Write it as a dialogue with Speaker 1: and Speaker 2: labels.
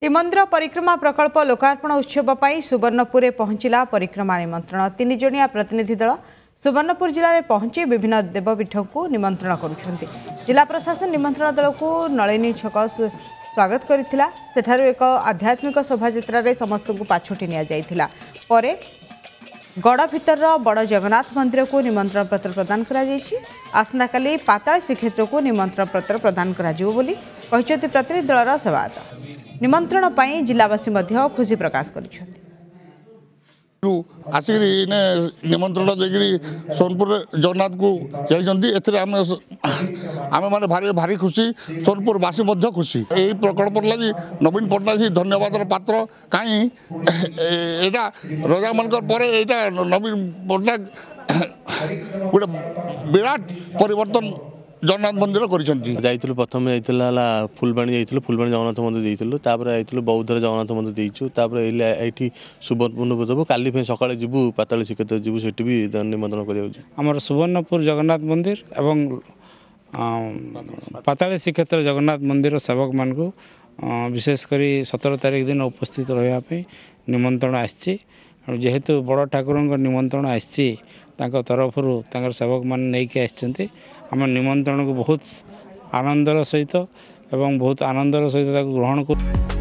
Speaker 1: श्रीमंदिर परिक्रमा प्रकल्प लोकार्पण उत्सव पर सुवर्णपुर पहुंचला परिक्रमा निमंत्रण 3 जणिया प्रतिनिधि दल सुवर्णपुर जिले में पहुंची विभिन्न देवपीठ को निमंत्रण करुछंती। जिला प्रशासन निमंत्रण दल को नलिनी छक स्वागत करथिला। सेठारु एक आध्यात्मिक शोभायात्रा रे समस्त को पाछोटी निया जायथिला। परे गड़ भितर बड़ जगन्नाथ मंदिर को निमंत्रण पत्र प्रदान करा जायछि। आसंता काली पाताल श्रीक्षेत्र को निमंत्रण पत्र प्रदान करा जिवो बोली कहिसथि प्रतिनिधि दलर सेवायत। निमंत्रण पाई जिलावासी मध्य खुशी प्रकाश करिसथि।
Speaker 2: आसिक निमंत्रण देकरी सोनपुर जगन्नाथ को जाइए आम मैंने भारी भारी खुशी सोनपुर बासी खुशी यही प्रकल्प लगी नवीन पट्टनायक धन्यवाद पात्र कहीं यहाँ रजा मान नवीन पट्टनायक गोटे विराट परिवर्तन जगन्नाथ मंदिर कर
Speaker 3: प्रथम फुलबाणी जाइए फुलबाणी जगन्नाथ मंदिर जाइलु तापर बौद्धर जगन्नाथ मंदिर देचु ये सुवर्णपुर देव काली सका जीवु पाताल श्रीक्षेत्र जीवु से भी निमंत्रण कर
Speaker 4: सुवर्णपुर जगन्नाथ मंदिर एवं पाताल श्रीक्षेत्र जगन्नाथ मंदिर सेवक मान को विशेषकर 17 तारीख दिन उपस्थित रहा निमंत्रण आसी जेहेतु बड़ ठाकुर निमंत्रण आसी तरफ सेवक मान नहीं आम निमंत्रण को बहुत आनंदर सहित एवं बहुत आनंदर सहित ग्रहण कर